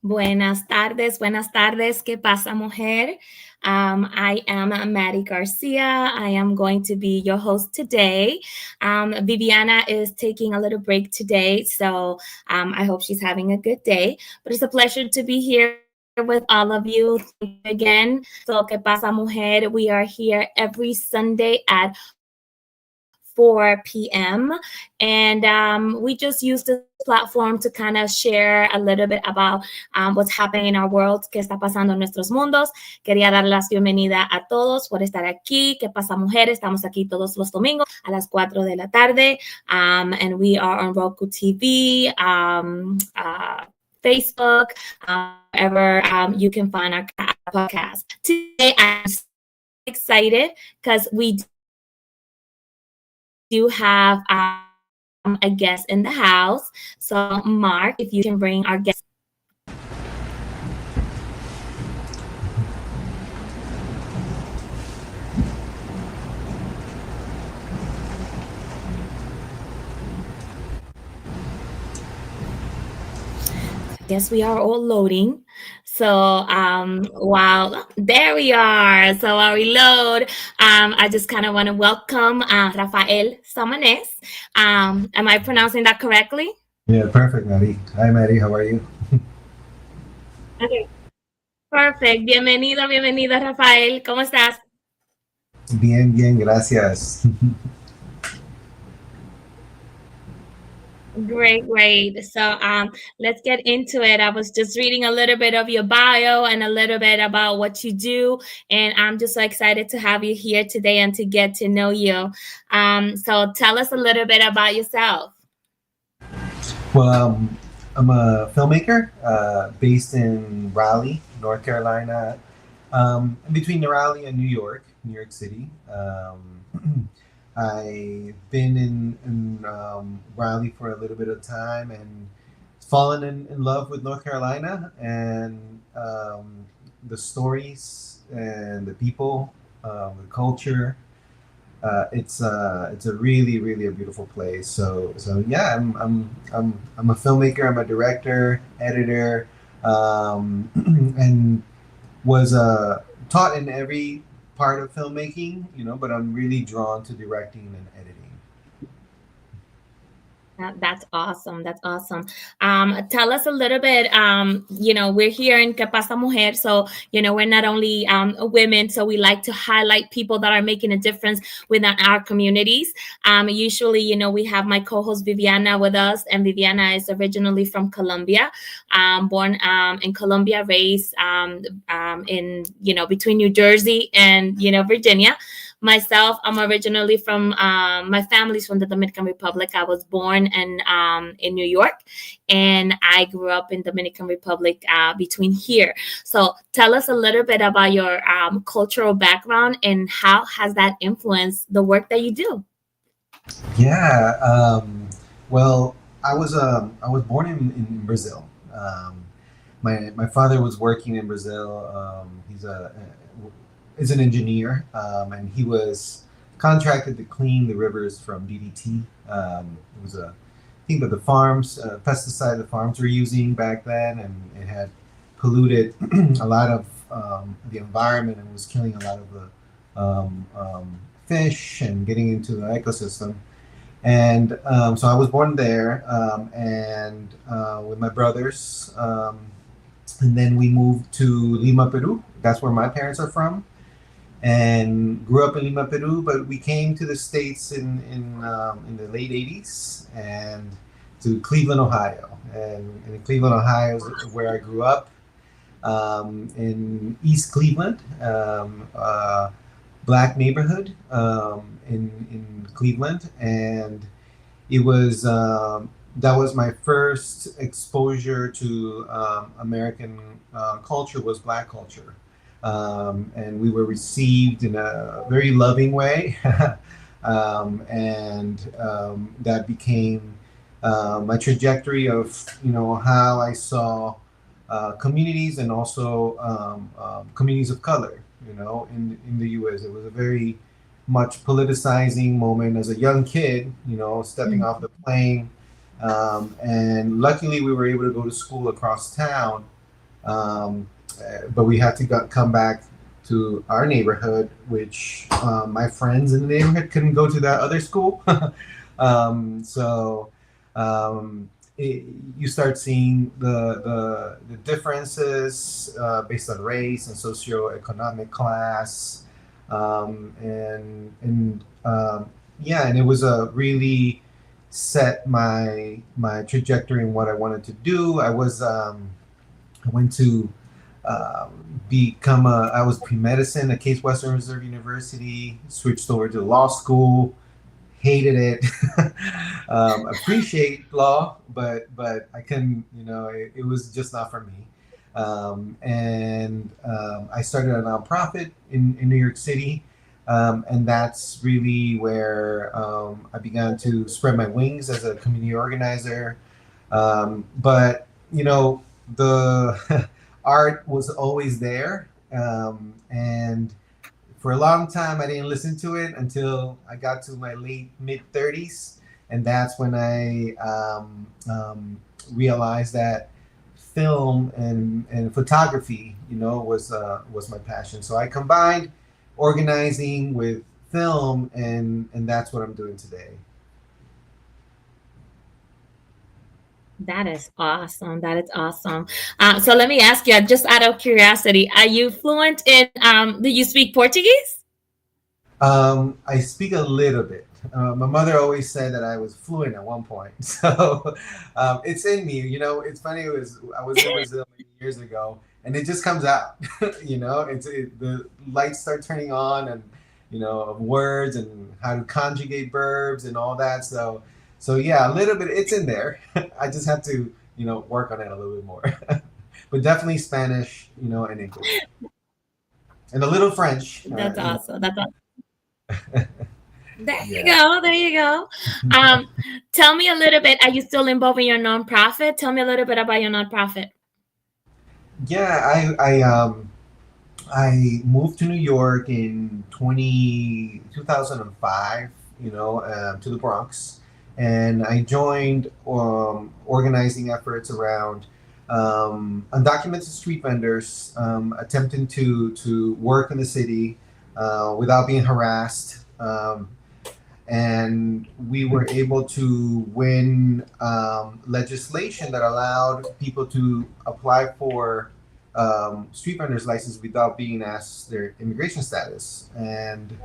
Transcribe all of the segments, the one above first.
Buenas tardes. ¿Qué pasa, mujer? I am Maddie Garcia. I am going to be your host today. Viviana is taking a little break today, so I hope she's having a good day. But it's a pleasure to be here with all of you. Thank you again. So, ¿qué pasa, mujer? We are here every Sunday at 4 p.m. And we just use this platform to kind of share a little bit about what's happening in our world, qué está pasando en nuestros mundos. Quería dar las bienvenida a todos por estar aquí. ¿Qué pasa, mujeres? Estamos aquí todos los domingos a las 4 de la tarde. And we are on Roku TV, Facebook, wherever you can find our podcast. Today, I'm so excited because we do have a guest in the house. So, Mark, if you can bring our guest. I guess we are all loading. So, wow, there we are. So, while we load, I just kind of want to welcome Rafael Samanes. Am I pronouncing that correctly? Yeah, perfect, Maddie. Hi, Maddie. How are you? Okay. Perfect. Bienvenido, Rafael. ¿Cómo estás? Bien, bien, gracias. Great. So let's get into it. I was just reading a little bit of your bio and a little bit about what you do, and I'm just so excited to have you here today and to get to know you. So tell us a little bit about yourself. Well, I'm a filmmaker based in Raleigh, North Carolina, in between Raleigh and New York City. I've been in Raleigh for a little bit of time and fallen in love with North Carolina and the stories and the people, the culture. It's a really a beautiful place. So yeah, I'm a filmmaker. I'm a director, editor, and was taught in every part of filmmaking, but I'm really drawn to directing and editing. That's awesome. That's awesome. Tell us a little bit. We're here in Que Pasa Mujer, so we're not only women, so we like to highlight people that are making a difference within our communities. Usually, we have my co-host Viviana with us, and Viviana is originally from Colombia, born in Colombia, raised in between New Jersey and Virginia. Myself, I'm originally from my family's from the Dominican Republic. I was born in New York, and I grew up in Dominican Republic between here. So tell us a little bit about your cultural background and how has that influenced the work that you do. Yeah. Well, I was born in Brazil. My father was working in Brazil. Is an engineer, and he was contracted to clean the rivers from DDT. It was a thing that the farms, pesticide the farms were using back then, and it had polluted a lot of the environment and was killing a lot of the fish and getting into the ecosystem. And so I was born there, and with my brothers. And then we moved to Lima, Peru. That's where my parents are from, and grew up in Lima, Peru. But we came to the States in the late '80s and to Cleveland, Ohio. And in Cleveland, Ohio is where I grew up, in East Cleveland, black neighborhood in Cleveland, and it was that was my first exposure to American culture was black culture, and we were received in a very loving way, and that became my trajectory of how I saw communities and also communities of color. In the U.S. It was a very much politicizing moment as a young kid. Stepping off the plane, and luckily we were able to go to school across town. Um, but we had to come back to our neighborhood, which my friends in the neighborhood couldn't go to that other school. So um, you start seeing the differences based on race and socioeconomic class, yeah, and it was a really set my trajectory in what I wanted to do. I went to I was pre-medicine at Case Western Reserve University, switched over to law school, hated it. Appreciate law, but I couldn't, it was just not for me. I started a nonprofit in New York City. And that's really where I began to spread my wings as a community organizer. But the art was always there, and for a long time I didn't listen to it until I got to my late mid 30s, and that's when I realized that film and photography, was my passion. So I combined organizing with film, and that's what I'm doing today. That is awesome. That is awesome. So let me ask you, just out of curiosity, are you fluent in, do you speak Portuguese? I speak a little bit. My mother always said that I was fluent at one point, so it's in me. It's funny. I was in Brazil many years ago, and it just comes out. The lights start turning on, and of words and how to conjugate verbs and all that. So yeah, a little bit. It's in there. I just have to work on it a little bit more. But definitely Spanish, and English, and a little French. That's awesome. That's awesome. There Yeah. you go. There you go. Tell me a little bit. Are you still involved in your nonprofit? Tell me a little bit about your nonprofit. Yeah, I moved to New York in 2005, to the Bronx, and I joined organizing efforts around undocumented street vendors attempting to work in the city without being harassed. And we were able to win legislation that allowed people to apply for street vendors license without being asked their immigration status. And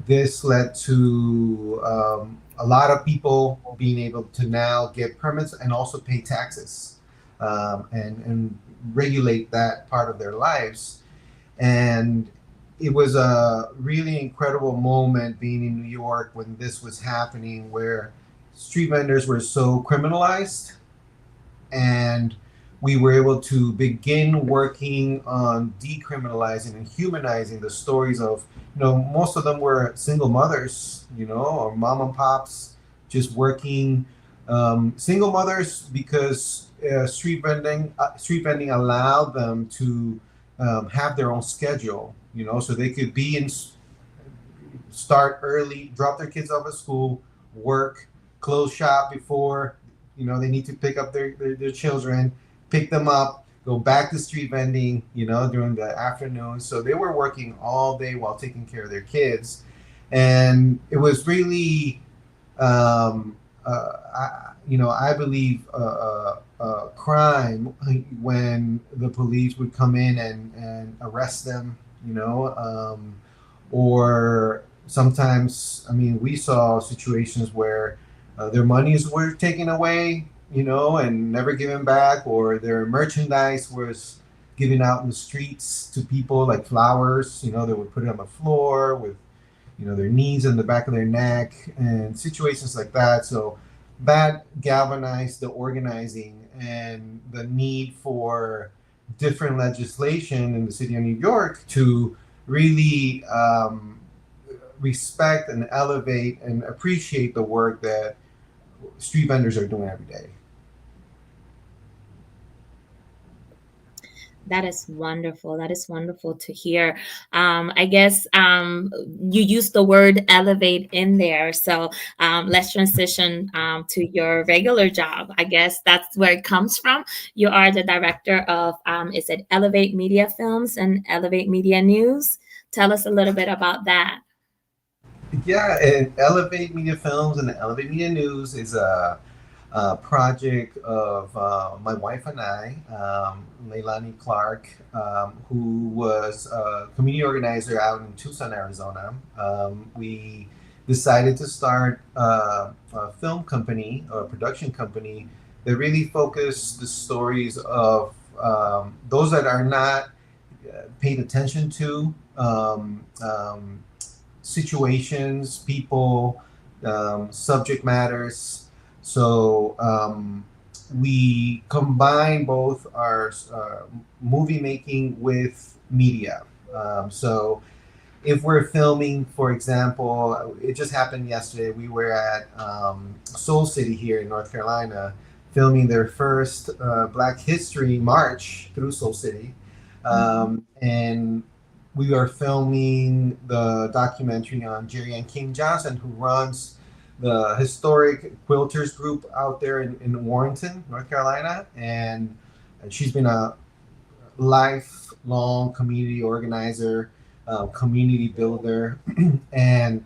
this led to a lot of people being able to now get permits and also pay taxes, and regulate that part of their lives. And it was a really incredible moment being in New York when this was happening, where street vendors were so criminalized, and we were able to begin working on decriminalizing and humanizing the stories of, most of them were single mothers, or mom and pops just working, single mothers, because street vending allowed them to have their own schedule, so they could start early, drop their kids off at school, work, close shop before, they need to pick up their children, pick them up, go back to street vending, during the afternoon. So they were working all day while taking care of their kids. And it was really, I believe, a crime when the police would come in and arrest them, or sometimes, we saw situations where their monies were taken away, and never given back, or their merchandise was given out in the streets to people, like flowers, they would put it on the floor with, their knees in the back of their neck, and situations like that. So that galvanized the organizing and the need for different legislation in the city of New York to really respect and elevate and appreciate the work that street vendors are doing every day. That is wonderful. That is wonderful to hear. I guess you use the word elevate in there. So let's transition to your regular job. I guess that's where it comes from. You are the director of, is it Elevate Media Films and Elevate Media News? Tell us a little bit about that. Yeah, and Elevate Media Films and Elevate Media News is a project of my wife and I, Leilani Clark, who was a community organizer out in Tucson, Arizona. We decided to start a film company or a production company that really focused the stories of those that are not paid attention to. Situations, people, subject matters. So we combine both our movie making with media. So if we're filming, for example, it just happened yesterday. We were at Soul City here in North Carolina, filming their first Black History March through Soul City, and we are filming the documentary on Jerry Ann King Johnson, who runs the historic quilters group out there in Warrenton, North Carolina, and she's been a lifelong community organizer, community builder, and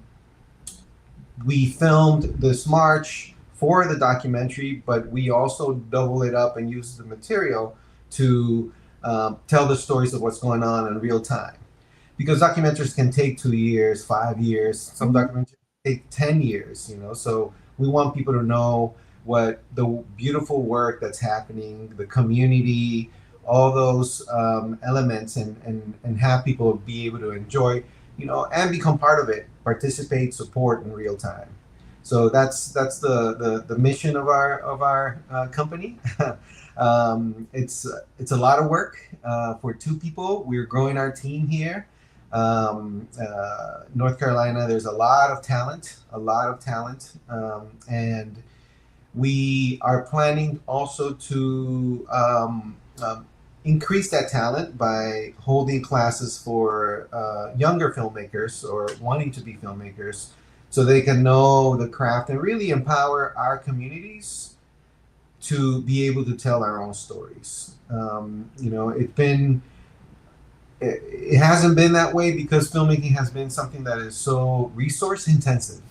we filmed this march for the documentary, but we also double it up and use the material to tell the stories of what's going on in real time. Because documentaries can take 2 years, 5 years. Some documentaries take 10 years, you know. So we want people to know what the beautiful work that's happening, the community, all those elements, and have people be able to enjoy, you know, and become part of it, participate, support in real time. So that's the mission of our company. It's a lot of work for two people. We're growing our team here. North Carolina, there's a lot of talent, and we are planning also to increase that talent by holding classes for younger filmmakers or wanting to be filmmakers, so they can know the craft and really empower our communities to be able to tell our own stories. You know, it hasn't been that way because filmmaking has been something that is so resource intensive.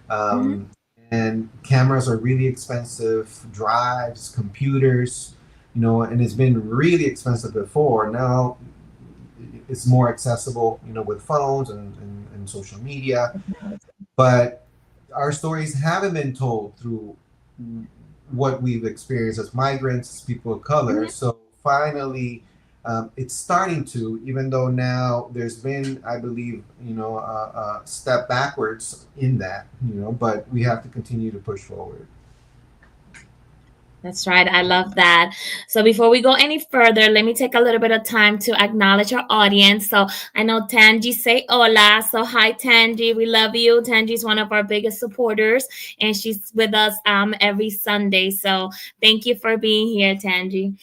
Um, and cameras are really expensive, drives, computers, you know, and it's been really expensive before. Now it's more accessible, you know, with phones and social media. But our stories haven't been told through what we've experienced as migrants, as people of color. So finally, it's starting to, even though now there's been, I believe, you know, a step backwards in that, you know, but we have to continue to push forward. That's right. I love that. So before we go any further, let me take a little bit of time to acknowledge our audience. So I know Tangi say hola. So hi Tangi, we love you. Tangi is one of our biggest supporters and she's with us every Sunday. So thank you for being here, Tangi.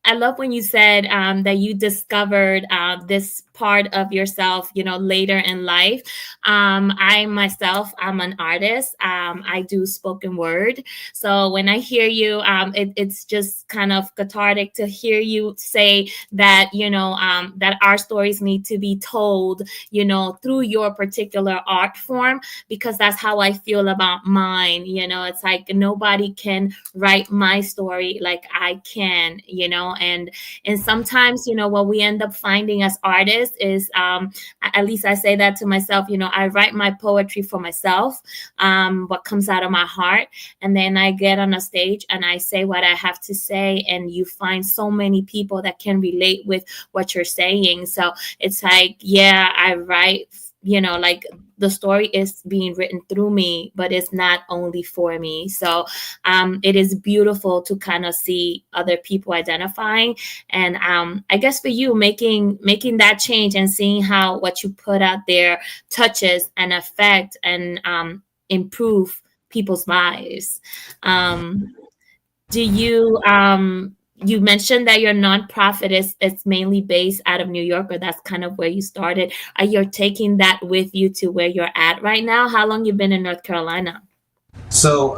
I love when you said that you discovered this part of yourself, you know, later in life. I myself, I'm an artist. I do spoken word. So when I hear you, it's just kind of cathartic to hear you say that, you know, that our stories need to be told, you know, through your particular art form, because that's how I feel about mine. You know, it's like nobody can write my story like I can, you know, and sometimes, you know, what we end up finding as artists is, at least I say that to myself, you know, I write my poetry for myself, what comes out of my heart, and then I get on a stage and I say what I have to say, and you find so many people that can relate with what you're saying. So it's like, yeah, I write, you know, like the story is being written through me, but it's not only for me. So it is beautiful to kind of see other people identifying, and I guess for you making that change and seeing how what you put out there touches and affect and improve people's lives. Do you you mentioned that your nonprofit is mainly based out of New York, or that's kind of where you started. Are you taking that with you to where you're at right now? How long you been in North Carolina? So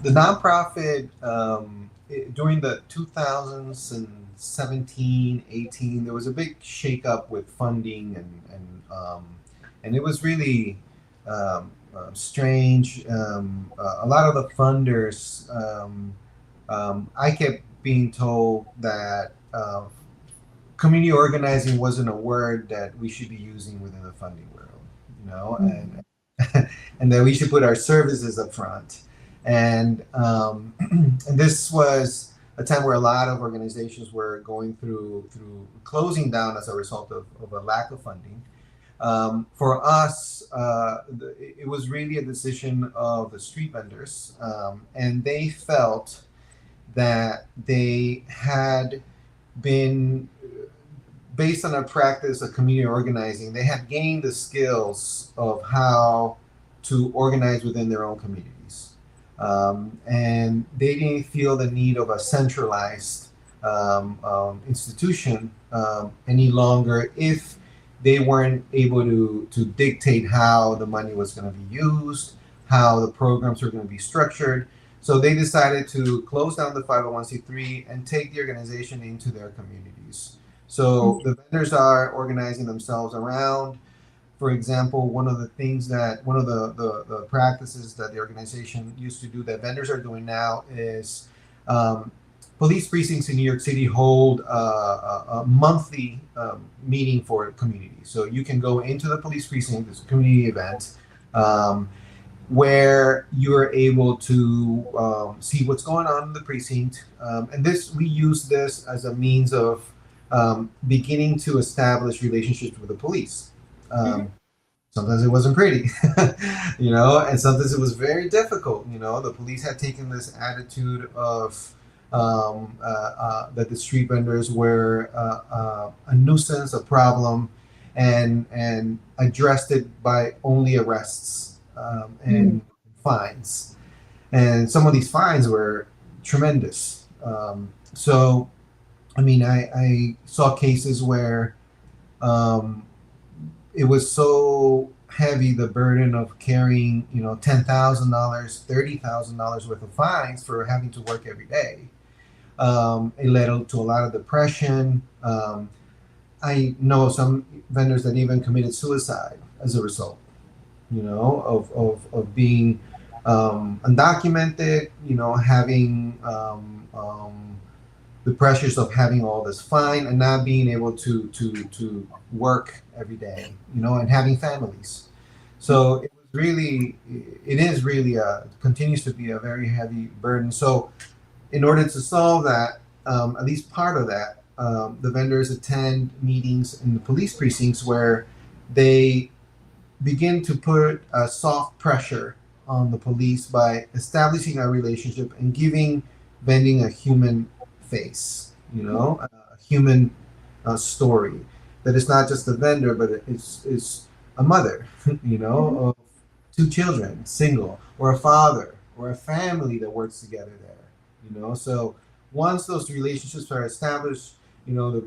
the nonprofit during the 2017, 18, there was a big shakeup with funding and it was really strange. A lot of the funders, I kept being told that community organizing wasn't a word that we should be using within the funding world, and and that we should put our services up front. And and this was a time where a lot of organizations were going through closing down as a result of a lack of funding. For us, it was really a decision of the street vendors, and they felt that they had been, based on our practice of community organizing, they had gained the skills of how to organize within their own communities. And they didn't feel the need of a centralized institution any longer if they weren't able to dictate how the money was going to be used, how the programs were going to be structured. So they decided to close down the 501c3 and take the organization into their communities. So the vendors are organizing themselves around, for example, one of the practices that the organization used to do that vendors are doing now is police precincts in New York City hold a monthly meeting for the community. So you can go into the police precinct, it's a community event, where you're able to see what's going on in the precinct. And we use this as a means of beginning to establish relationships with the police. Sometimes it wasn't pretty, and sometimes it was very difficult. The police had taken this attitude of that the street vendors were a nuisance, a problem, and addressed it by only arrests and fines. And some of these fines were tremendous. So, I mean, I saw cases where it was so heavy, the burden of carrying, $10,000, $30,000 worth of fines for having to work every day. It led to a lot of depression. I know some vendors that even committed suicide as a result, of being undocumented, having the pressures of having all this fine and not being able to work every day, and having families. So it is really continues to be a very heavy burden. So in order to solve that, at least part of that, the vendors attend meetings in the police precincts where they begin to put a soft pressure on the police by establishing a relationship and giving vending a human face, a human story that is not just a vendor, but it's a mother, of two children, single, or a father, or a family that works together there, So once those relationships are established, a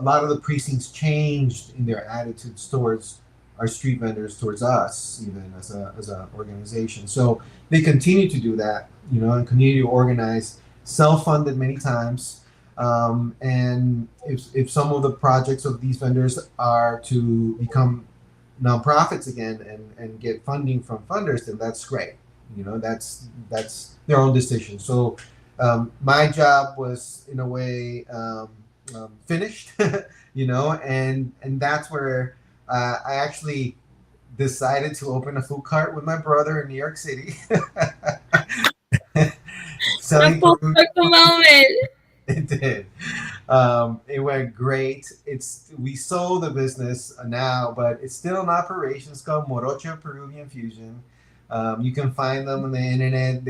lot of the precincts changed in their attitudes towards our street vendors, towards us, even as an organization. So they continue to do that, and continue to organize, self-funded many times. And if some of the projects of these vendors are to become nonprofits again and get funding from funders, then that's great. That's their own decision. So my job was in a way finished, and that's where I actually decided to open a food cart with my brother in New York City. Selling moment. It did. It went great. We sold the business now, but it's still in operation. It's called Morocho Peruvian Fusion. You can find them on the internet.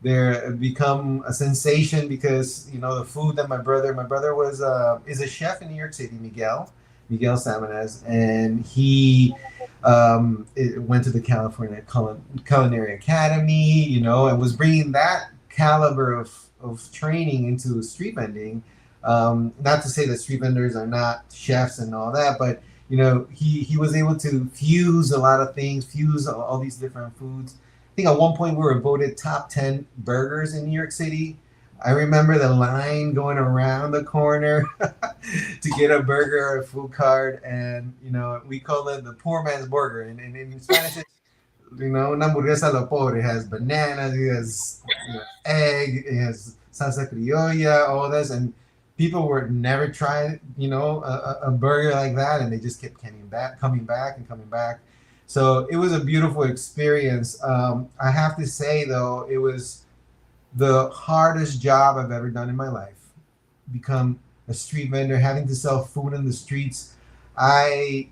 They're become a sensation because the food that my brother is a chef in New York City, Miguel Salmonez, and he went to the California Culinary Academy, and was bringing that caliber of of training into street vending. Not to say that street vendors are not chefs and all that, but he was able to fuse a lot of things, fuse all these different foods. I think at one point we were voted top 10 burgers in New York City. I remember the line going around the corner to get a burger or a food cart, and we call it the poor man's burger. And in Spanish, una hamburguesa lo pobre. It has bananas, it has egg, it has salsa criolla, all this, and people were never trying, a burger like that, and they just kept coming back, and coming back. So it was a beautiful experience. I have to say, though, it was the hardest job I've ever done in my life. Become a street vendor, having to sell food in the streets. I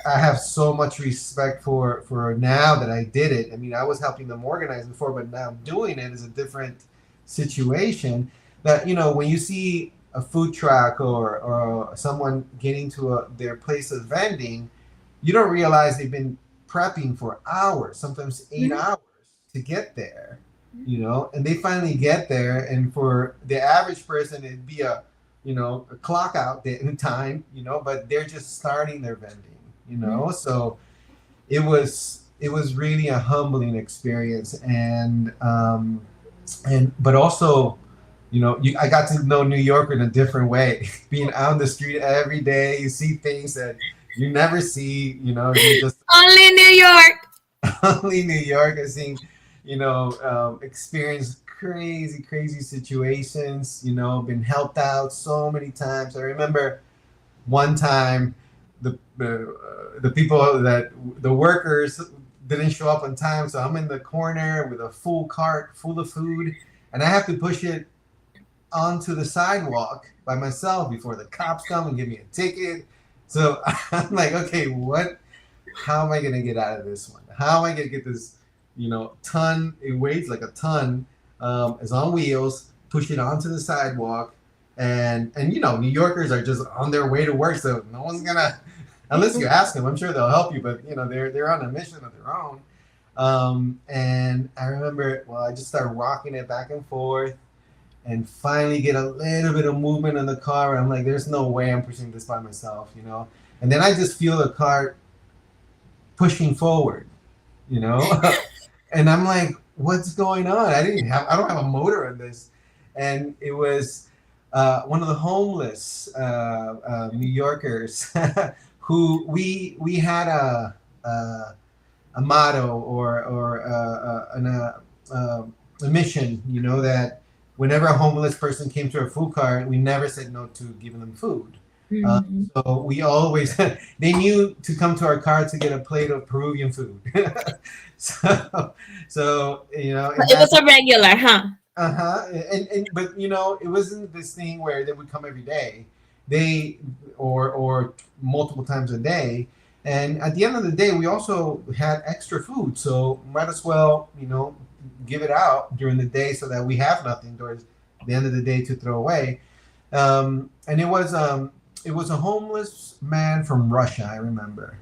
have so much respect for now that I did it. I mean, I was helping them organize before, but now doing it is a different situation. That when you see a food truck or someone getting to their place of vending, you don't realize they've been prepping for hours, sometimes 8 hours to get there. And they finally get there, and for the average person, it'd be a clock out time, but they're just starting their vending, so it was really a humbling experience, and but also, I got to know New York in a different way. Being out on the street every day, you see things that you never see, you just only New York. Only New York. I think, experienced crazy situations, been helped out so many times. I remember one time the people the workers didn't show up on time. So I'm in the corner with a full cart full of food, and I have to push it onto the sidewalk by myself before the cops come and give me a ticket. So I'm like, okay, how am I going to get out of this one? How am I going to get this, ton, it weighs like a ton, is on wheels, push it onto the sidewalk. And New Yorkers are just on their way to work. So no one's going to, unless you ask them, I'm sure they'll help you, but they're on a mission of their own. And I remember, I just started rocking it back and forth, and finally get a little bit of movement in the car. And I'm like, there's no way I'm pushing this by myself, And then I just feel the car pushing forward, And I'm like, what's going on? I don't have a motor in this. And it was one of the homeless New Yorkers who we had a motto or a mission, that whenever a homeless person came to our food cart, we never said no to giving them food. So we always, they knew to come to our cart to get a plate of Peruvian food. so it was a regular, huh? But it wasn't this thing where they would come every day, or multiple times a day. And at the end of the day, we also had extra food, so might as well, give it out during the day so that we have nothing towards the end of the day to throw away. And it was a homeless man from Russia, I remember,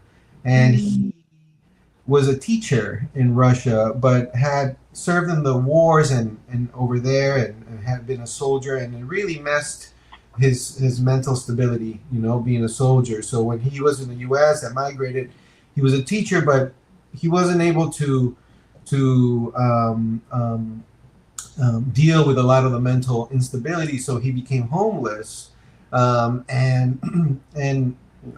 and he was a teacher in Russia, but had served in the wars and over there, and had been a soldier, and it really messed his mental stability, being a soldier. So when he was in the U.S. and migrated, he was a teacher, but he wasn't able to deal with a lot of the mental instability. So he became homeless, and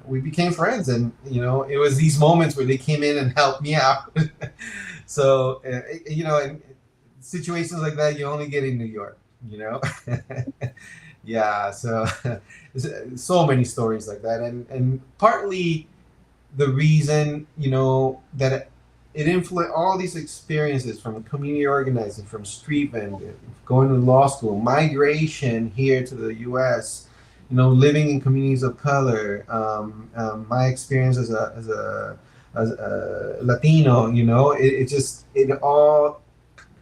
we became friends. And it was these moments where they came in and helped me out. So in situations like that, you only get in New York. Yeah, so many stories like that, and partly the reason that it influenced all these experiences, from community organizing, from street vending, going to law school, migration here to the U.S., living in communities of color, my experience as a Latino,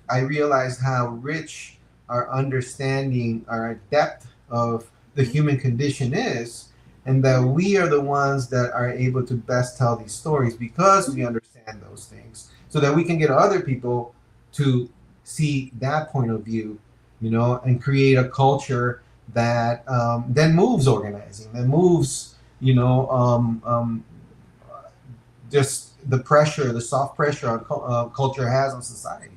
I realized how rich our understanding, our depth of the human condition is, and that we are the ones that are able to best tell these stories because we understand those things, so that we can get other people to see that point of view and create a culture that then moves organizing, that moves, just the pressure, the soft pressure on culture has on society.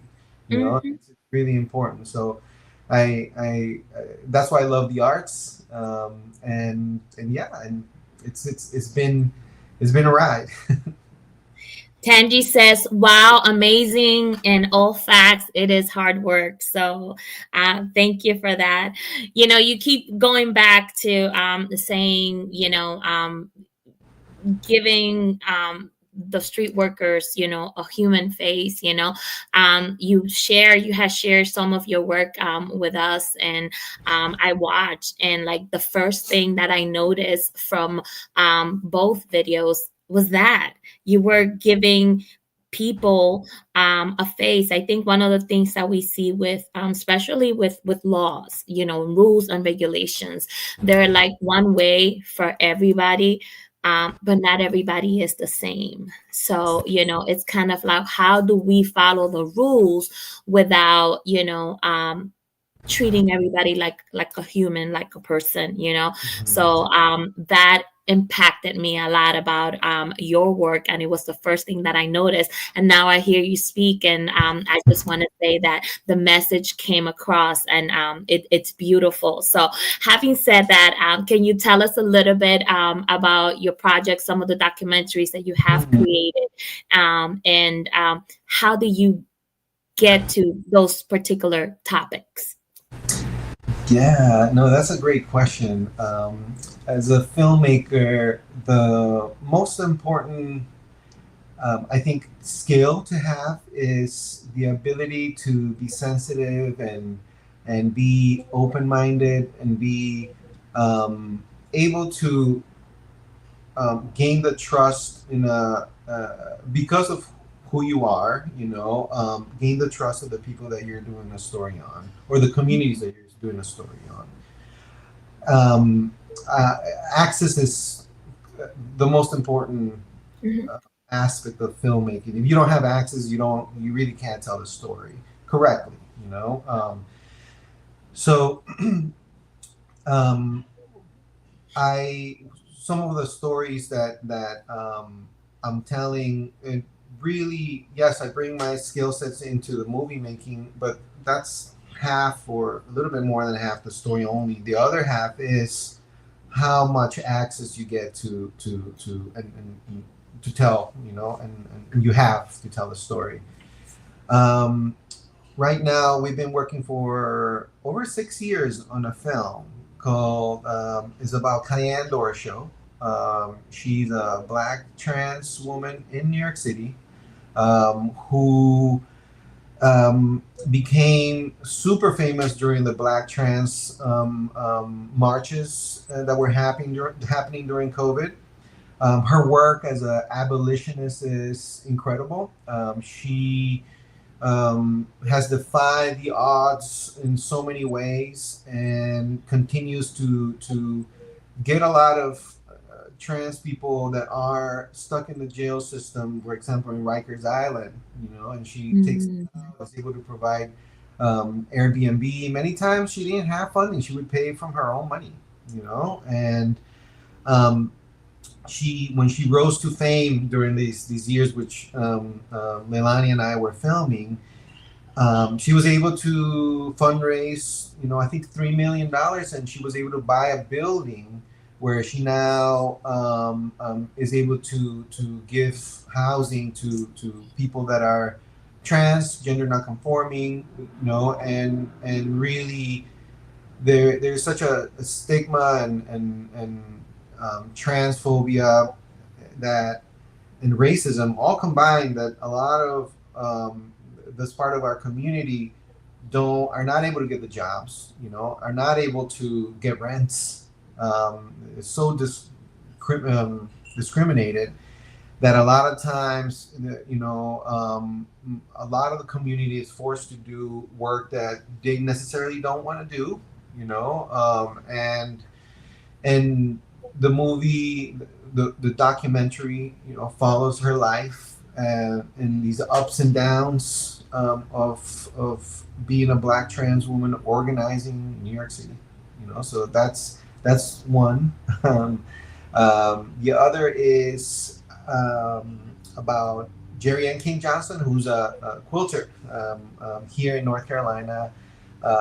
Mhm. It's really important. So, that's why I love the arts, and yeah, and it's been a ride. Tangi says, "Wow, amazing and all facts. It is hard work." So, thank you for that. You keep going back to saying, giving the street workers, a human face. You have shared some of your work with us, and I watched, and like the first thing that I noticed from both videos was that you were giving people a face. I think one of the things that we see with especially with laws, rules and regulations, they're like one way for everybody, but not everybody is the same. So, it's kind of like, how do we follow the rules without, treating everybody like a human, like a person. So that impacted me a lot about your work, and it was the first thing that I noticed. And now I hear you speak, and I just want to say that the message came across, and it's beautiful. So having said that, can you tell us a little bit about your project, some of the documentaries that you have Mhm. created, and how do you get to those particular topics? Yeah, no, that's a great question. As a filmmaker, the most important, I think, skill to have is the ability to be sensitive and be open-minded and be able to gain the trust in a because of who you are, gain the trust of the people that you're doing a story on, or the communities that you're doing a story on. um, uh, Access is the most important Mhm. uh, aspect of filmmaking. If you don't have access, you really can't tell the story correctly. So um, I some of the stories that I'm telling, it really, yes, I bring my skill sets into the movie making, but that's half or a little bit more than half the story only. The other half is how much access you get and to tell, and you have to tell the story. Um, right now, we've been working for over 6 years on a film called is about Cayenne Dorshow. She's a black trans woman in New York City, who became super famous during the black trans marches that were happening during COVID. Her work as an abolitionist is incredible. She has defied the odds in so many ways and continues to get a lot of trans people that are stuck in the jail system, for example, in Rikers Island, and she takes Mm. was able to provide Airbnb. Many times she didn't have funding; she would pay from her own money, and um, when she rose to fame during these years, which Melanie and I were filming, she was able to fundraise, I think $3 million, and she was able to buy a building where she now is able to give housing to people that are trans, gender nonconforming, and really there's such a stigma and transphobia that and racism all combined, that a lot of this part of our community don't are not able to get the jobs, are not able to get rents. It's so discriminated that a lot of times, a lot of the community is forced to do work that they necessarily don't want to do, and the movie, the documentary, follows her life, and these ups and downs of being a Black trans woman organizing in New York City. So that's one. The other is about Jerry Ann King Johnson, who's a quilter here in North Carolina.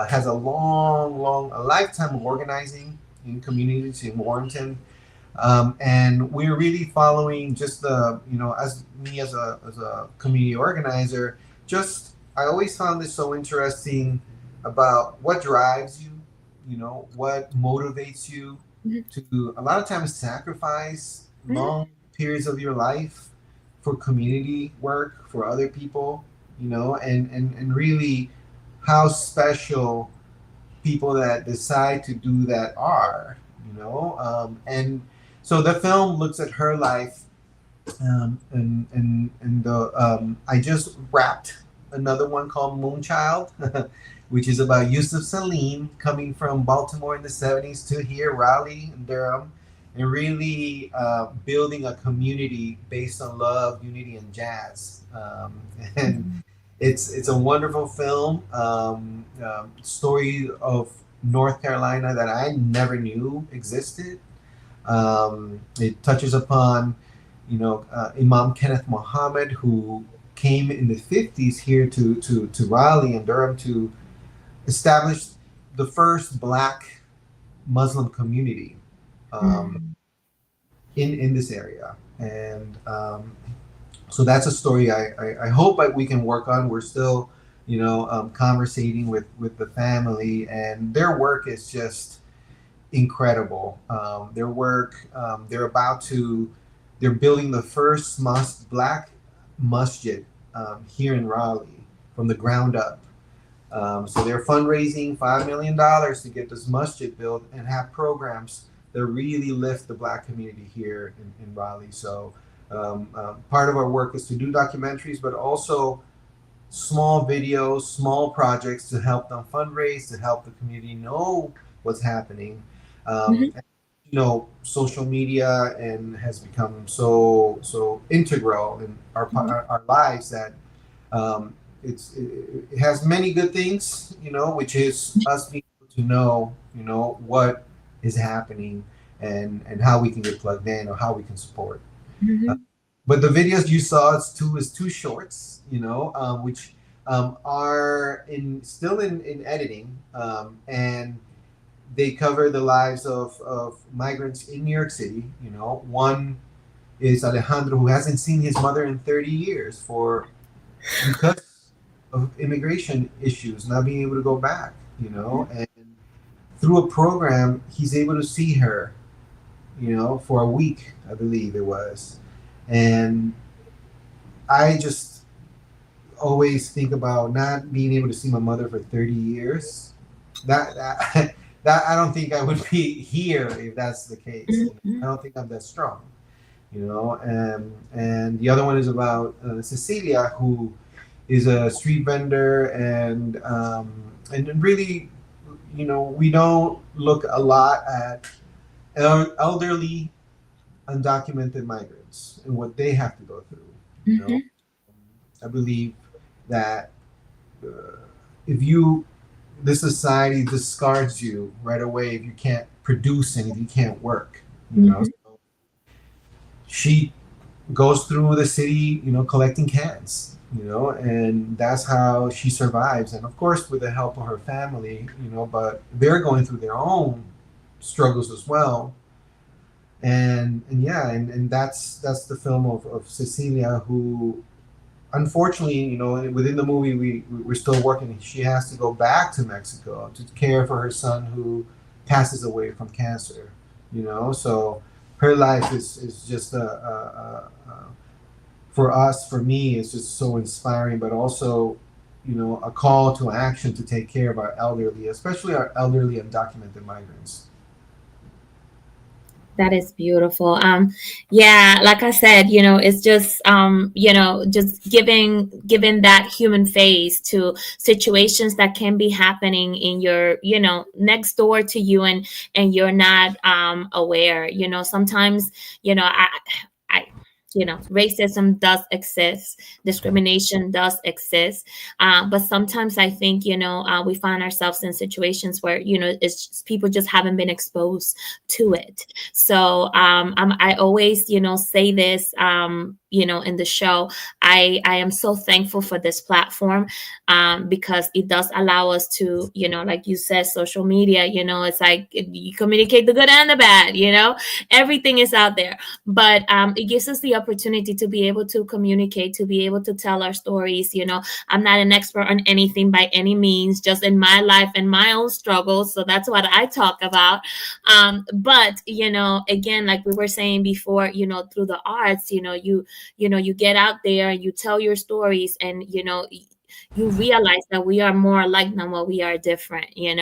Has a a lifetime of organizing in communities in Warrenton. And we're really following just as me as a community organizer, just I always found this so interesting about what drives you, what motivates you to a lot of times sacrifice long periods of your life for community work for other people, and really how special people that decide to do that are, and so the film looks at her life, and the I just wrapped another one called Moonchild, which is about Yusuf Salim coming from Baltimore in the '70s to here, Raleigh and Durham, and really building a community based on love, unity, and jazz. And it's a wonderful film, story of North Carolina that I never knew existed. It touches upon, Imam Kenneth Muhammad, who came in the '50s here to Raleigh and Durham to establish the first Black Muslim community in this area. And so that's a story I hope that we can work on. We're still, conversating with the family, and their work is just incredible. Their work, they're building the first Black masjid here in Raleigh from the ground up. So they're fundraising $5 million to get this masjid built and have programs that really lift the Black community here in Raleigh. So part of our work is to do documentaries, but also small videos, small projects to help them fundraise, to help the community know what's happening. Social media and has become so integral in our lives that it has many good things, which is us being able to know, what is happening and how we can get plugged in or how we can support. But the videos you saw is two shorts, which are still in editing, and they cover the lives of migrants in New York City. One is Alejandro, who hasn't seen his mother in 30 years because of immigration issues, not being able to go back, and through a program, he's able to see her, for a week, I believe it was. And I just always think about not being able to see my mother for 30 years. That I don't think I would be here if that's the case. I don't think I'm that strong, and the other one is about Cecilia, who is a street vendor, and really, we don't look a lot at elderly undocumented migrants and what they have to go through. I believe that if this society discards you right away if you can't produce and if you can't work. So she goes through the city, collecting cans, and that's how she survives. And of course, with the help of her family, but they're going through their own struggles as well. And that's the film of Cecilia, who unfortunately, within the movie, we're still working. She has to go back to Mexico to care for her son who passes away from cancer. So her life is just for me, it's just so inspiring, but also, a call to action to take care of our elderly, especially our elderly undocumented migrants. That is beautiful. Yeah, like I said, it's just just giving that human face to situations that can be happening in your, next door to you, and you're not aware. Sometimes, I racism does exist, discrimination does exist, but sometimes I think we find ourselves in situations where it's just, people just haven't been exposed to it. So I always say this in the show. I am so thankful for this platform, because it does allow us to, like you said, social media, it's like you communicate the good and the bad, everything is out there. But it gives us the opportunity to be able to communicate, to be able to tell our stories. I'm not an expert on anything by any means, just in my life and my own struggles. So that's what I talk about. But again, like we were saying before, through the arts, you get out there and you tell your stories, and you realize that we are more alike than what we are different. And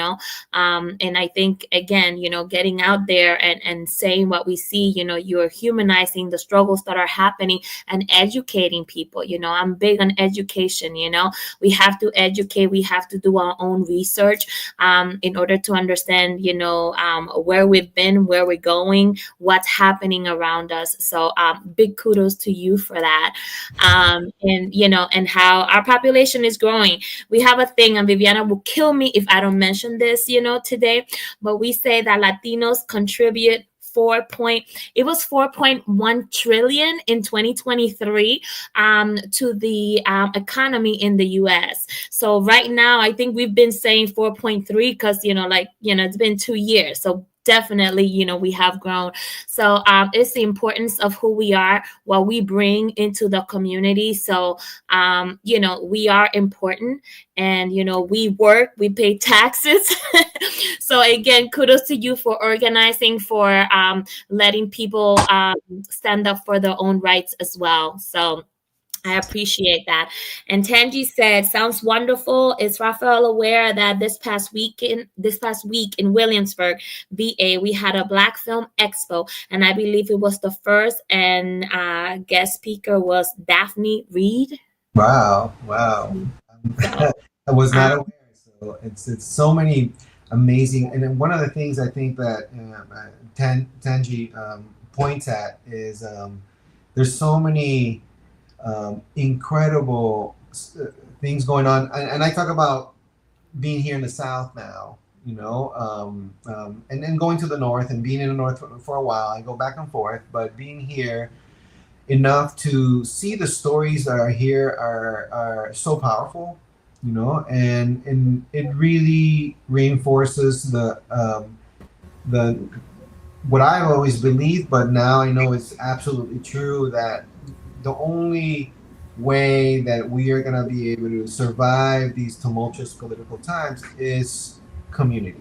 I think, again, getting out there and saying what we see, you're humanizing the struggles that are happening and educating people. I'm big on education. We have to educate, we have to do our own research, in order to understand where we've been, where we're going, what's happening around us. So big kudos to you for that. And how our population is growing. We have a thing, and Viviana will kill me if I don't mention this today, but we say that Latinos contribute 4.1 trillion in 2023 to the economy in the US. So right now I think we've been saying 4.3 because it's been 2 years. So definitely, we have grown. So it's the importance of who we are, what we bring into the community. So we are important, and we work, we pay taxes. So again, kudos to you for organizing, for letting people stand up for their own rights as well. So I appreciate that. And Tanji said, sounds wonderful. Is Rafael aware that this past week in Williamsburg, VA, we had a Black Film Expo, and I believe it was the first, and guest speaker was Daphne Reed. Wow. So, I was not aware. So it's so many amazing. And then one of the things I think that Tanji points at is there's so many incredible things going on, and I talk about being here in the South now, and then going to the North and being in the North for a while. I go back and forth, but being here enough to see the stories that are here are so powerful, and it really reinforces the what I've always believed, but now I know it's absolutely true, that the only way that we are going to be able to survive these tumultuous political times is community.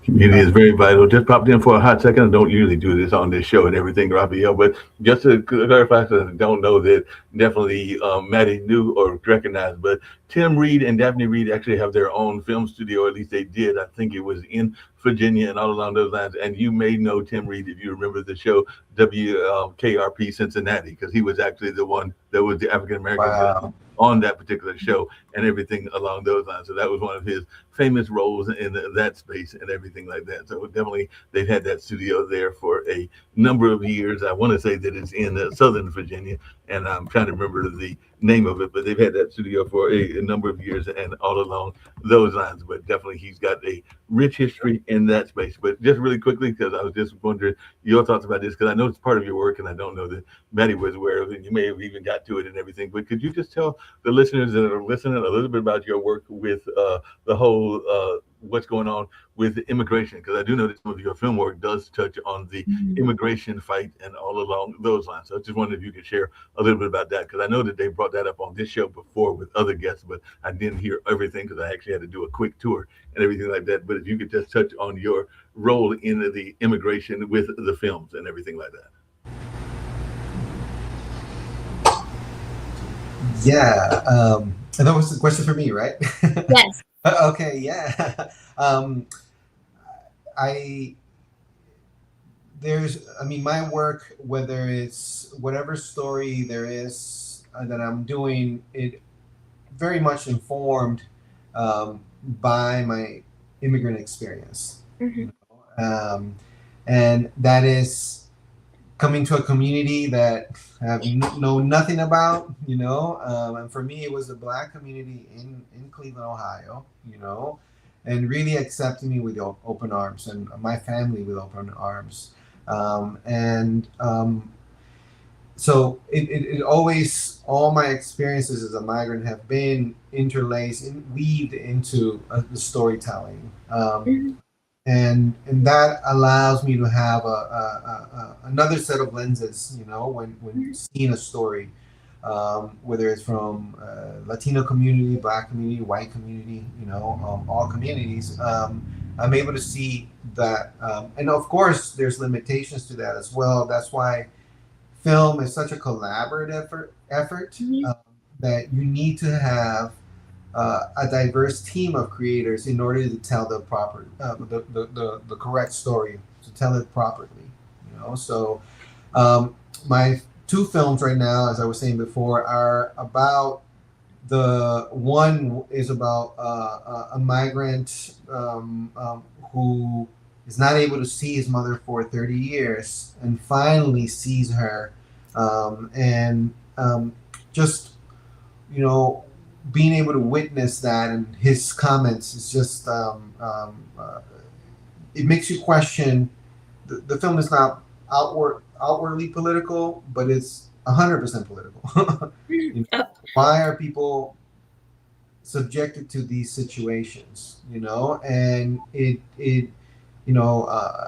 Community is very vital. Just popped in for a hot second. I don't usually do this on this show and everything, Raphael, but just to clarify, so I don't know that definitely Maddie knew or recognized, but Tim Reed and Daphne Reed actually have their own film studio, or at least they did. I think it was in Virginia and all along those lines. And you may know Tim Reed if you remember the show WKRP Cincinnati, because he was actually the one that was the African American on that particular show and everything along those lines. So that was one of his famous roles in that space and everything like that. So definitely they've had that studio there for a number of years. I want to say that it's in Southern Virginia, and I'm trying to remember the name of it, but they've had that studio for a number of years and all along those lines. But definitely he's got a rich history in that space. But just really quickly, because I was just wondering your thoughts about this, because I know it's part of your work and I don't know that Maddie was aware of it. You may have even got to it and everything, but could you just tell the listeners that are listening a little bit about your work with the whole what's going on with immigration? Because I do know that some of your film work does touch on the immigration fight and all along those lines. So I just wondered if you could share a little bit about that, because I know that they brought that up on this show before with other guests, but I didn't hear everything because I actually had to do a quick tour and everything like that. But if you could just touch on your role in the immigration with the films and everything like that. Yeah, and that was the question for me, right? yes. Okay, yeah. My work, whether it's whatever story there is that I'm doing, it very much informed by my immigrant experience. Mm-hmm. And that is coming to a community that I have know nothing about, and for me, it was the Black community in Cleveland, Ohio, and really accepting me with open arms, and my family with open arms. And So it always, all my experiences as a migrant have been interlaced and weaved into the storytelling. And that allows me to have another set of lenses, when seeing a story, whether it's from Latino community, Black community, white community, all communities. I'm able to see that, and of course, there's limitations to that as well. That's why film is such a collaborative effort, that you need to have a diverse team of creators in order to tell the the correct story, to tell it properly. So my two films right now, as I was saying before, are about, the one is about a migrant who is not able to see his mother for 30 years and finally sees her, and just being able to witness that, and his comments is just it makes you question. The film is not outwardly political, but it's 100% political. Why are people subjected to these situations? And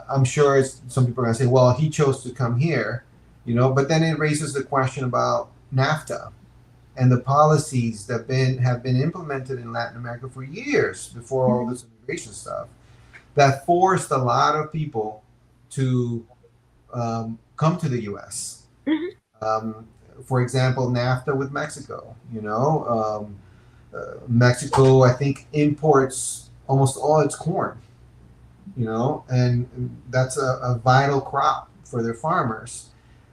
I'm sure some people are going to say, well, he chose to come here, but then it raises the question about NAFTA and the policies that have been implemented in Latin America for years before all this immigration stuff, that forced a lot of people to come to the U.S. For example, NAFTA with Mexico. Mexico, I think, imports almost all its corn. And that's a vital crop for their farmers.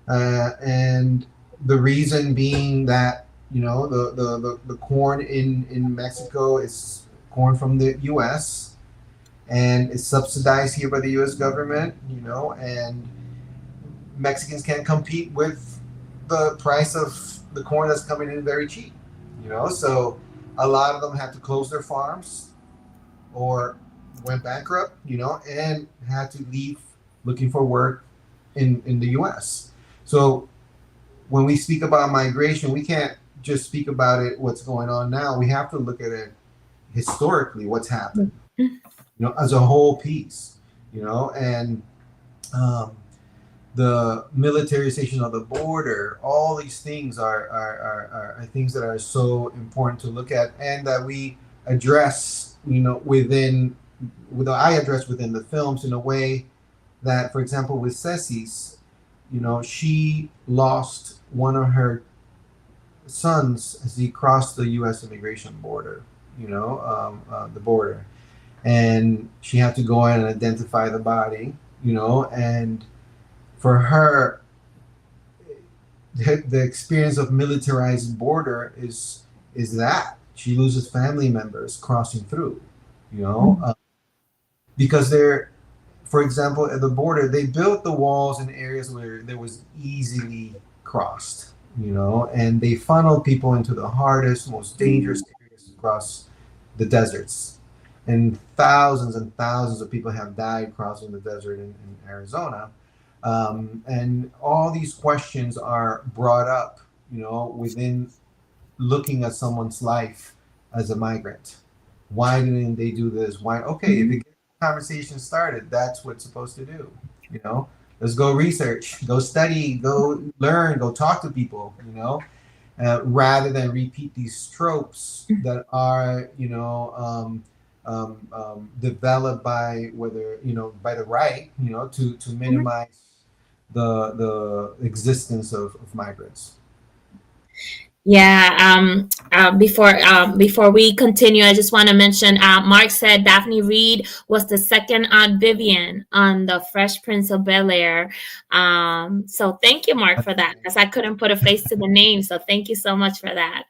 And the reason being that, the corn in Mexico is corn from the U.S. and it's subsidized here by the U.S. government, and Mexicans can't compete with the price of the corn that's coming in very cheap, so a lot of them had to close their farms or went bankrupt, and had to leave looking for work in the U.S. So when we speak about migration, we can't just speak about it, what's going on now. We have to look at it historically, what's happened, as a whole piece, and the militarization of the border, all these things are things that are so important to look at, and that we address, I address within the films in a way that, for example, with Ceci's, she lost one of her sons as he crossed the U.S. immigration border, the border, and she had to go in and identify the body, and for her, the experience of militarized border is that she loses family members crossing through, because they're, for example, at the border, they built the walls in areas where there was easily crossed, and they funneled people into the hardest, most dangerous areas across the deserts. And thousands of people have died crossing the desert in Arizona. And all these questions are brought up, within looking at someone's life as a migrant. Why didn't they do this? Why? Okay, if you get the conversation started, that's what's supposed to do. Let's go research, go study, go learn, go talk to people. Rather than repeat these tropes that are, developed by by the right, to minimize the existence of migrants. Yeah. Before we continue, I just want to mention, Mark said Daphne Reed was the second Aunt Vivian on the Fresh Prince of Bel-Air. So thank you, Mark, for that, because I couldn't put a face to the name. So thank you so much for that.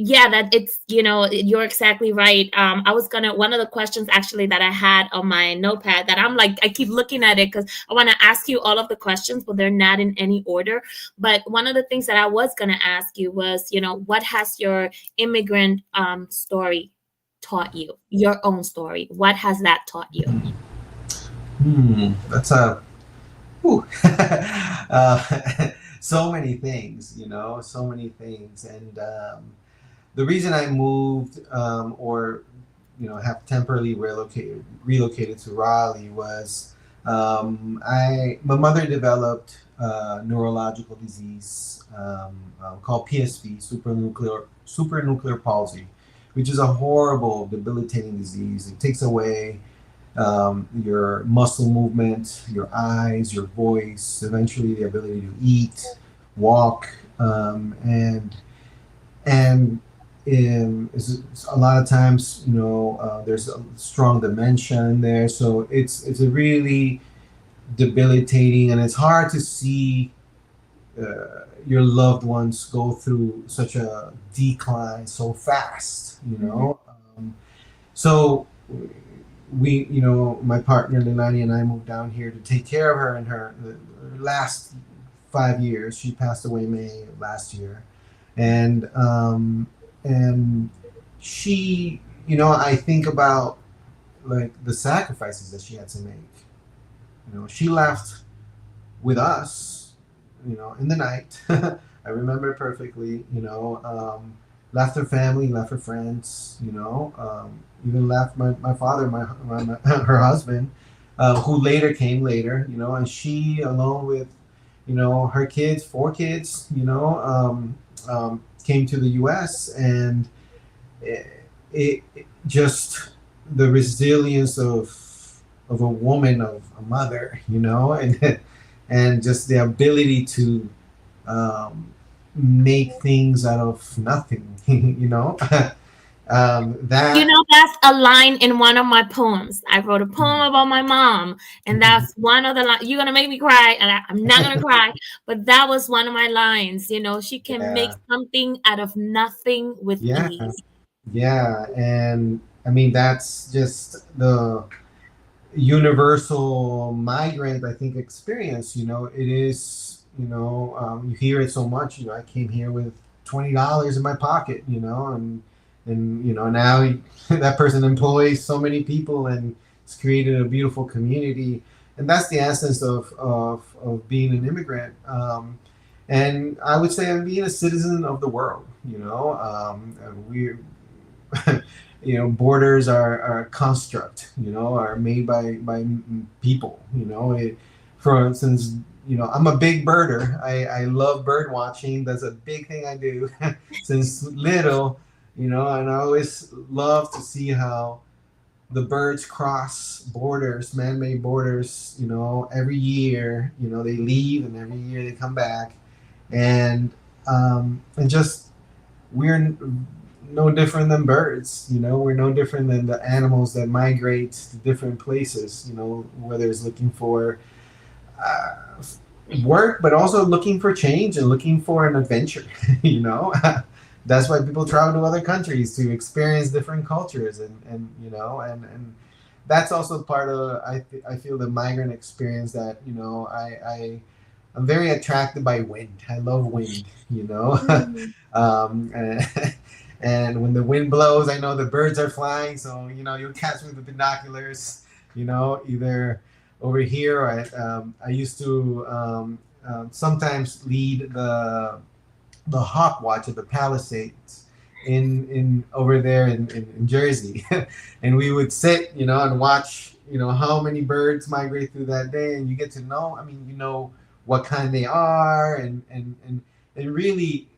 Yeah, that it's, you're exactly right. I was gonna, one of the questions actually that I had on my notepad, that I'm like, I keep looking at it because I want to ask you all of the questions, but they're not in any order. But one of the things that I was gonna ask you was, what has your immigrant story taught you? Your own story. What has that taught you? That's a whew. So many things, so many things. And the reason I moved, or have temporarily relocated to Raleigh was, my mother developed neurological disease, called PSP, supranuclear palsy, which is a horrible, debilitating disease. It takes away your muscle movement, your eyes, your voice, eventually the ability to eat, walk, and it's a lot of times, there's a strong dementia in there. So it's a really debilitating, and it's hard to see your loved ones go through such a decline so fast, So my partner Leilani and I moved down here to take care of her in her last 5 years. She passed away May of last year, and she, I think about like the sacrifices that she had to make. She left with us, in the night. I remember perfectly. Left her family, left her friends. Even left my father, her husband, who later came later. And she, along with her kids, 4 kids, came to the U.S. and it just the resilience of a woman, of a mother, and just the ability to make things out of nothing, that that's a line in one of my poems. I wrote a poem about my mom, and that's one of the lines. You're gonna make me cry, and I'm not gonna cry, but that was one of my lines. She can make something out of nothing with ease. Yeah, and I mean that's just the universal migrant, I think, experience. It is. You hear it so much. I came here with $20 in my pocket. And now that person employs so many people and it's created a beautiful community. And that's the essence of being an immigrant. And I would say I'm being a citizen of the world. Borders are a construct, are made by people. For instance, I'm a big birder. I love bird watching. That's a big thing I do since little. And I always love to see how the birds cross borders, man-made borders, every year, they leave and every year they come back. And just, we're no different than birds, we're no different than the animals that migrate to different places, whether it's looking for work, but also looking for change and looking for an adventure, That's why people travel to other countries, to experience different cultures, and that's also part of I feel the migrant experience that I'm very attracted by wind. I love wind, and when the wind blows, I know the birds are flying. So you'll catch me with binoculars, either over here. Or I used to sometimes lead the hawk watch at the Palisades in over there in Jersey, and we would sit and watch how many birds migrate through that day, and you get to know, what kind they are, and really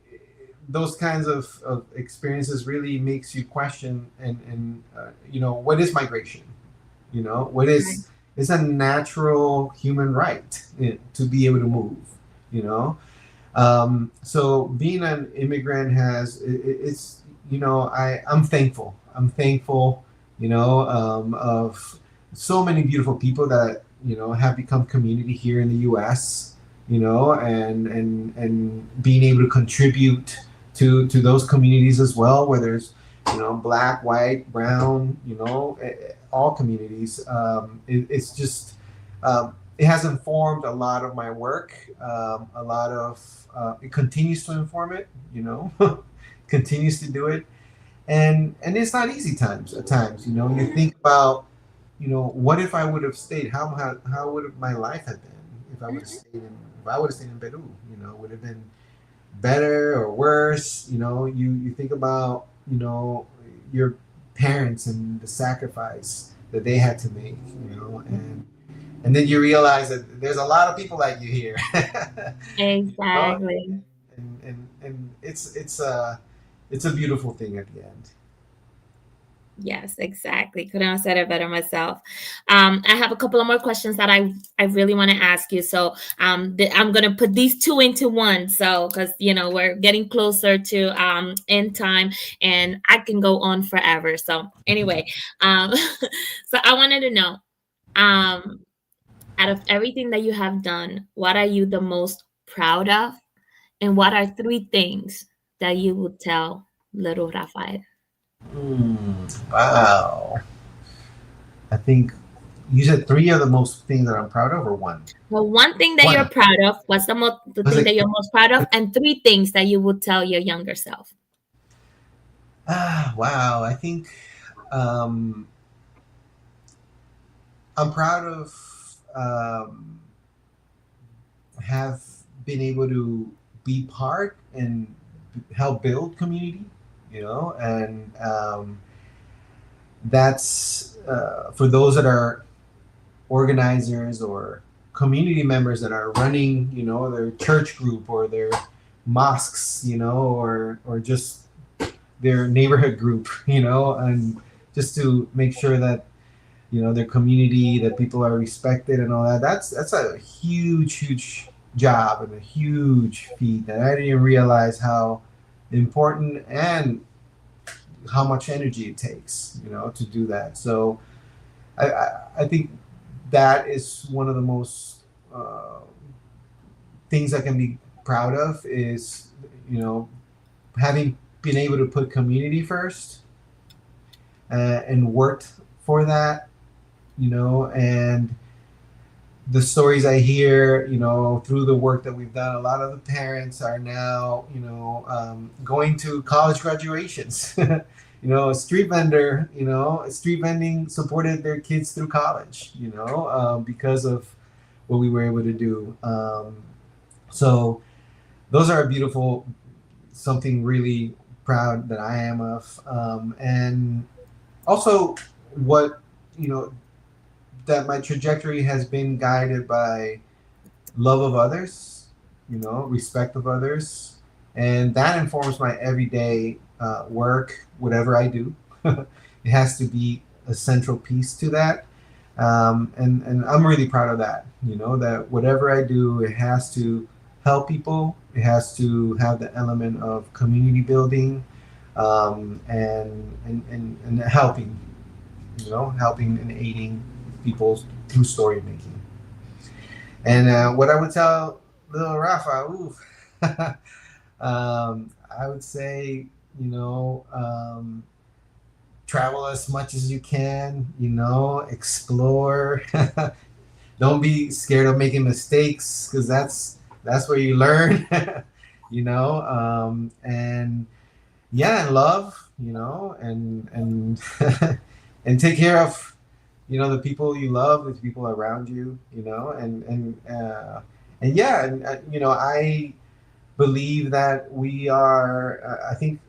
those kinds of experiences really makes you question and what is migration, what is it's a natural human right to be able to move, so being an immigrant it's I'm thankful of so many beautiful people that have become community here in the US, and being able to contribute to those communities as well, where there's black, white, brown, all communities. It's just it has informed a lot of my work. A lot of it continues to inform it. Continues to do it, and it's not easy times at times. You think about what if I would have stayed? How would my life have been if I would have stayed in Peru? Would have been better or worse? You think about your parents and the sacrifice that they had to make. And then you realize that there's a lot of people like you here. Exactly. And it's a beautiful thing at the end. Yes, exactly. Couldn't have said it better myself. I have a couple of more questions that I really want to ask you. So I'm going to put these two into one. So because we're getting closer to end time, and I can go on forever. So anyway, so I wanted to know, out of everything that you have done, what are you the most proud of, and what are 3 things that you would tell little Rafael? Wow. I think you said 3 of the most things that I'm proud of, or 1? Well, one thing that you're proud of. What's the thing that you're most proud of? And 3 things that you would tell your younger self. Wow. I think I'm proud of have been able to be part and help build community, and that's for those that are organizers or community members that are running, their church group or their mosques, or just their neighborhood group, and just to make sure that their community, that people are respected and all that. That's a huge job and a huge feat, and I didn't realize how important and how much energy it takes, to do that. So I think that is one of the most things I can be proud of, is having been able to put community first and worked for that, and the stories I hear, through the work that we've done. A lot of the parents are now, going to college graduations. A street vending supported their kids through college, because of what we were able to do. So those are beautiful, something really proud that I am of. And also what, that my trajectory has been guided by love of others, respect of others. And that informs my everyday work, whatever I do. It has to be a central piece to that. And I'm really proud of that, that whatever I do, it has to help people. It has to have the element of community building, and helping, helping and aiding people through story making. And what I would tell little Rafa, I would say, travel as much as you can, explore. Don't be scared of making mistakes, because that's where you learn. And yeah, and love, and and take care of the people you love, the people around you, and yeah, and I believe that we are. I think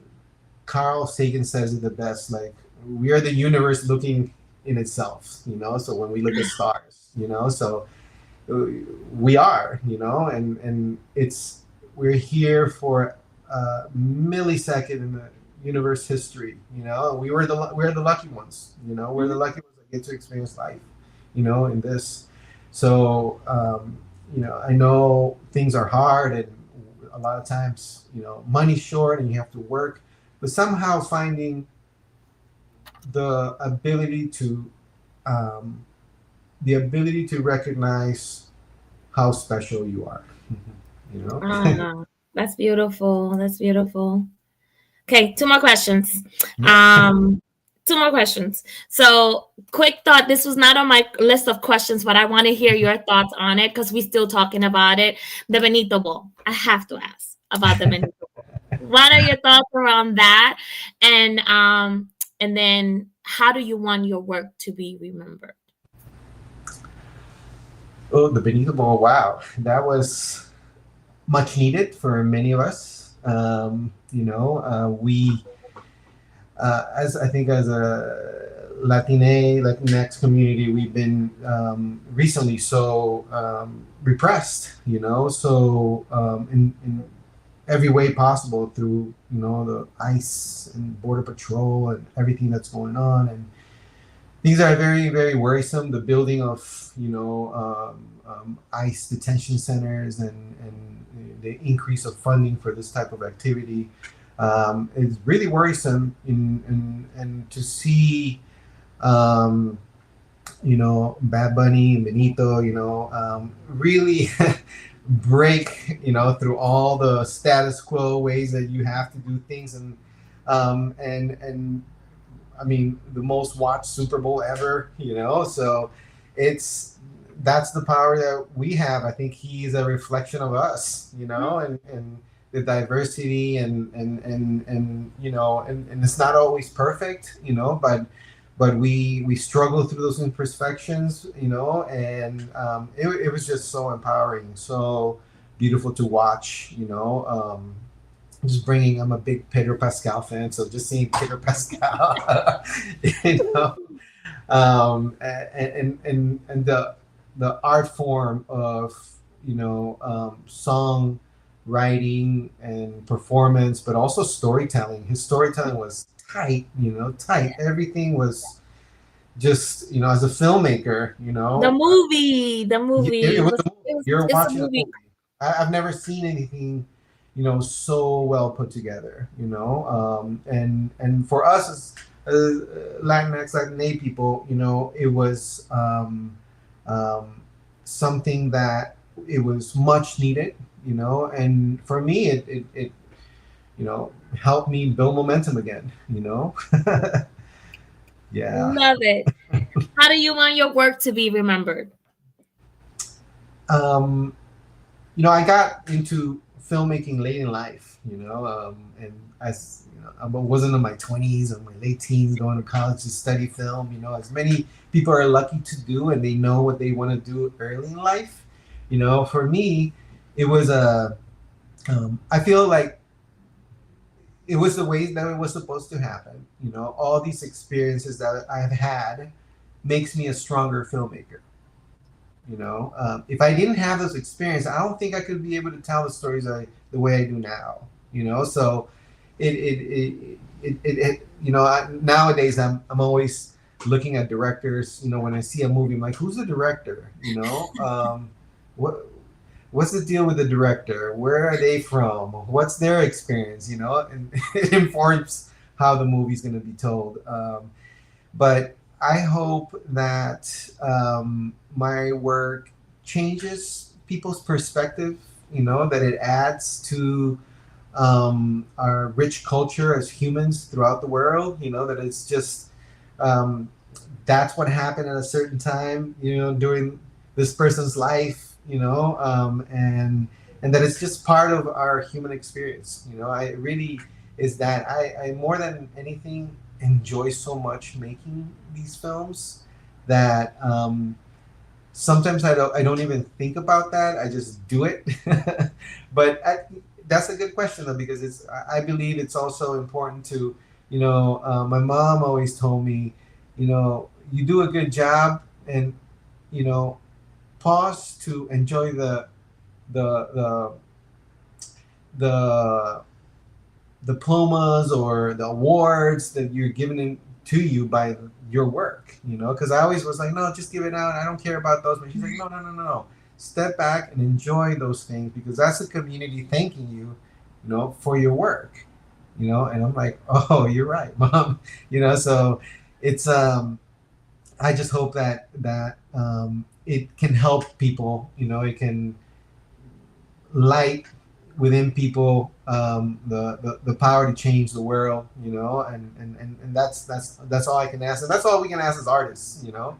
Carl Sagan says it the best. Like, we are the universe looking in itself. So when we look at stars, so we are, and we're here for a millisecond in the universe history. We're the lucky ones. We're the lucky ones that get to experience life, in this. So I know things are hard, and a lot of times, money's short and you have to work, but somehow finding the ability to recognize how special you are. Oh, that's beautiful. That's beautiful. Okay, two more questions. Um, Two more questions. So, quick thought. This was not on my list of questions, but I want to hear your thoughts on it because we're still talking about it. The Benito Bowl. I have to ask about the Benito Bowl. What are your thoughts around that? And then how do you want your work to be remembered? Oh, the Benito Bowl. Wow, that was much needed for many of us. We, as I think, as a Latinx community, we've been recently so repressed. In every way possible through the ICE and Border Patrol and everything that's going on, and things are very, very worrisome. The building of ICE detention centers and the increase of funding for this type of activity is really worrisome. And to see, Bad Bunny and Benito, really break, through all the status quo ways that you have to do things, and I mean, the most watched Super Bowl ever, so that's the power that we have. I think he's a reflection of us, and the diversity and it's not always perfect, but we struggle through those imperfections, and it was just so empowering, so beautiful to watch, just bringing. I'm a big Pedro Pascal fan, so just seeing Pedro Pascal, and the art form of song writing and performance, but also storytelling. His storytelling was tight, tight. Everything was just as a filmmaker, The movie. it was a movie. You're It's a watching a movie. movie. I've never seen anything so well put together, and for us as Latinx, Latin people, it was something that it was much needed, and for me, it helped me build momentum again, yeah. Love it. How do you want your work to be remembered? I got into filmmaking late in life, and as I wasn't in my 20s or my late teens going to college to study film, as many people are lucky to do, and they know what they want to do early in life. For me, it was I feel like it was the way that it was supposed to happen. All these experiences that I've had makes me a stronger filmmaker. If I didn't have those experiences, I don't think I could be able to tell the stories the way I do now. So nowadays I'm always looking at directors. When I see a movie, I'm like, who's the director? What's the deal with the director? Where are they from? What's their experience? And it informs how the movie's going to be told. But I hope that my work changes people's perspective, that it adds to our rich culture as humans throughout the world, that it's just that's what happened at a certain time, during this person's life, and that it's just part of our human experience. I really is that I more than anything enjoy so much making these films that sometimes I don't even think about that. I just do it. But that's a good question though, because I believe it's also important to, my mom always told me, you do a good job and, pause to enjoy the diplomas or the awards that you're given to you by your work, because I always was like, no, just give it out. I don't care about those. But she's like, no. Step back and enjoy those things, because that's the community thanking you, for your work, and I'm like, oh, you're right, Mom, so it's, I just hope that it can help people, it can light, within people the power to change the world, you know, and that's all I can ask, and that's all we can ask as artists, you know.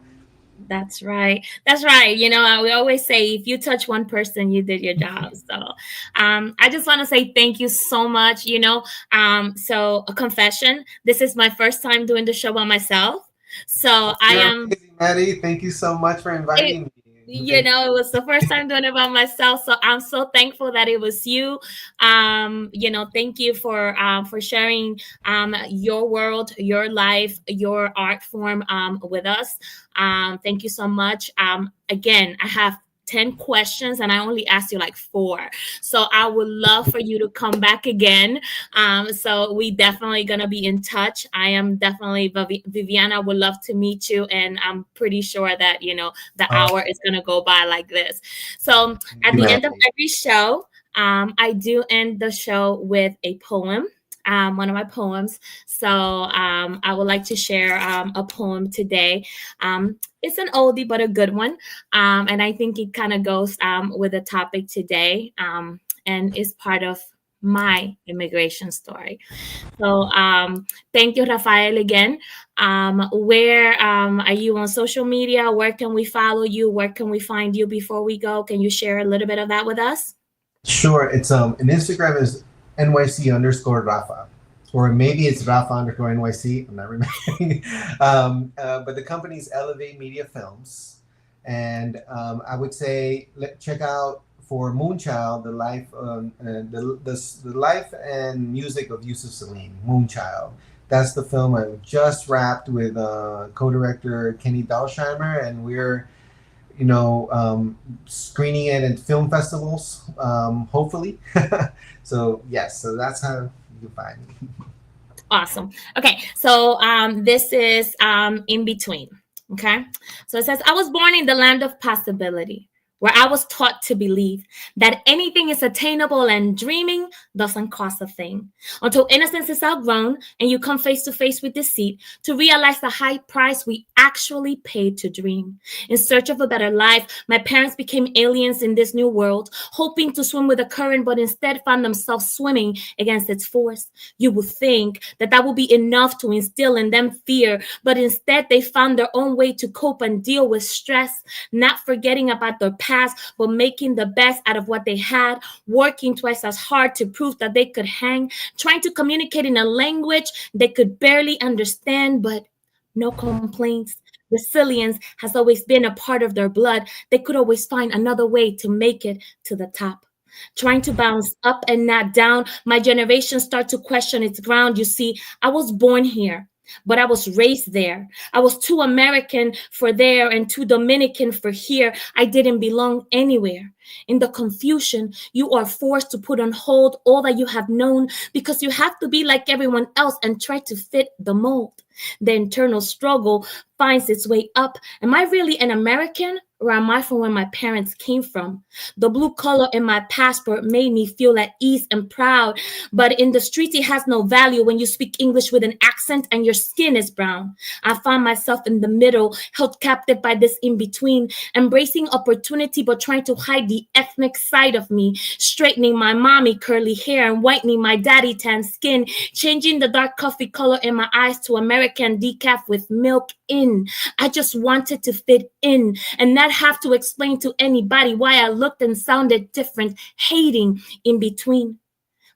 That's right. That's right. You know, we always say if you touch one person, you did your job. So I just want to say thank you so much. You know, so a confession. This is my first time doing the show by myself. So I You're am amazing, Maddie. Thank you so much for inviting me. you know, it was the first time doing it by myself, so I'm so thankful that it was you. You know, thank you for sharing your world, your life, your art form with us. Thank you so much. Again, I have 10 questions and I only asked you like 4. So I would love for you to come back again. So we definitely gonna be in touch. I am definitely Viviana would love to meet you, and I'm pretty sure that you know the hour is gonna go by like this. So at the end of every show, I do end the show with a poem. One of my poems. So I would like to share a poem today. It's an oldie, but a good one. And I think it kind of goes with the topic today and is part of my immigration story. So thank you, Rafael, again. Where are you on social media? Where can we follow you? Where can we find you before we go? Can you share a little bit of that with us? Sure. It's an Instagram is NYC_Rafa, or maybe it's Rafa_NYC. I'm not remembering. But the company's Elevate Media Films, and I would say check out for Moonchild the life, the life and music of Yusuf Salim. Moonchild. That's the film I just wrapped with co-director Kenny Dalsheimer, and we're screening it at film festivals, hopefully. So yes, so that's how you can find me. Awesome. Okay, so this is In Between. Okay, so it says, I was born in the land of possibility, where I was taught to believe that anything is attainable and dreaming doesn't cost a thing. Until innocence is outgrown and you come face to face with deceit to realize the high price we actually paid to dream. In search of a better life, my parents became aliens in this new world, hoping to swim with the current, but instead found themselves swimming against its force. You would think that that would be enough to instill in them fear, but instead they found their own way to cope and deal with stress, not forgetting about their past, but making the best out of what they had, working twice as hard to prove that they could hang, trying to communicate in a language they could barely understand, but no complaints. Resilience has always been a part of their blood. They could always find another way to make it to the top. Trying to bounce up and not down, my generation start to question its ground. You see, I was born here, but I was raised there. I was too American for there and too Dominican for here. I didn't belong anywhere. In the confusion, you are forced to put on hold all that you have known because you have to be like everyone else and try to fit the mold. The internal struggle finds its way up. Am I really an American? Or am I from where my parents came from? The blue color in my passport made me feel at ease and proud. But in the streets, it has no value when you speak English with an accent and your skin is brown. I found myself in the middle, held captive by this in-between, embracing opportunity but trying to hide the ethnic side of me, straightening my mommy curly hair and whitening my daddy tan skin, changing the dark coffee color in my eyes to American decaf with milk in. I just wanted to fit in and not have to explain to anybody why I looked and sounded different, hating in between.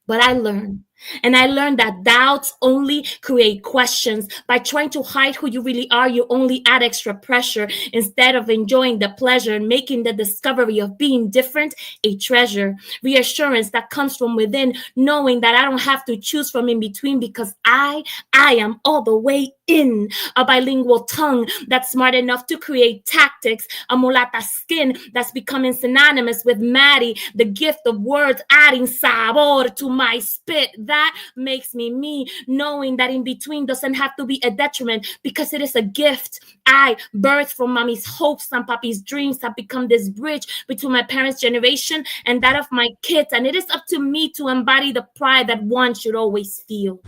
But I learned. And I learned that doubts only create questions. By trying to hide who you really are, you only add extra pressure instead of enjoying the pleasure and making the discovery of being different a treasure. Reassurance that comes from within, knowing that I don't have to choose from in between because I am all the way in. A bilingual tongue that's smart enough to create tactics. A mulata skin that's becoming synonymous with Maddie. The gift of words adding sabor to my spit. That makes me, knowing that in between doesn't have to be a detriment because it is a gift. I, birthed from mommy's hopes and papi's dreams, have become this bridge between my parents' generation and that of my kids. And it is up to me to embody the pride that one should always feel.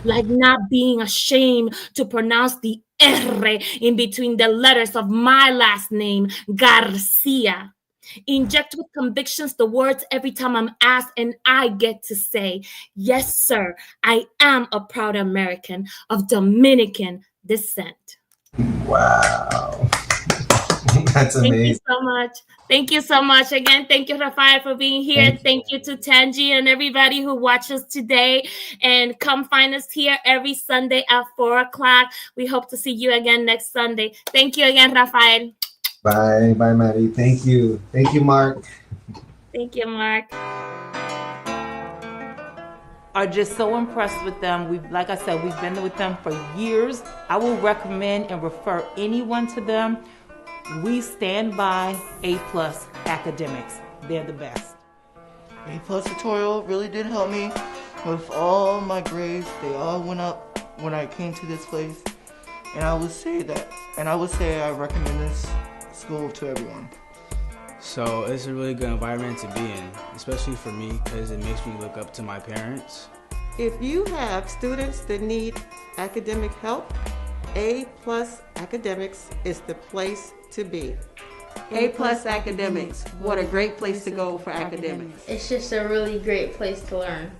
Like not being ashamed to pronounce the R in between the letters of my last name, Garcia. Inject with convictions the words every time I'm asked, and I get to say, yes, sir, I am a proud American of Dominican descent. Wow. That's Thank you amazing. so much. Thank you so much. Again, thank you, Rafael, for being here. Thank you to Tanji and everybody who watches today. And come find us here every Sunday at 4 o'clock. We hope to see you again next Sunday. Thank you again, Rafael. Bye. Bye, Maddie. Thank you. Thank you, Mark. Thank you, Mark. Are just so impressed with them. Like I said, we've been with them for years. I will recommend and refer anyone to them. We stand by A+ Academics. They're the best. A+ tutorial really did help me with all my grades. They all went up when I came to this place. And I would say I recommend this school to everyone. So it's a really good environment to be in, especially for me because it makes me look up to my parents. If you have students that need academic help, A+ Academics is the place to be. A+ Academics, what a great place to go for academics. It's just a really great place to learn.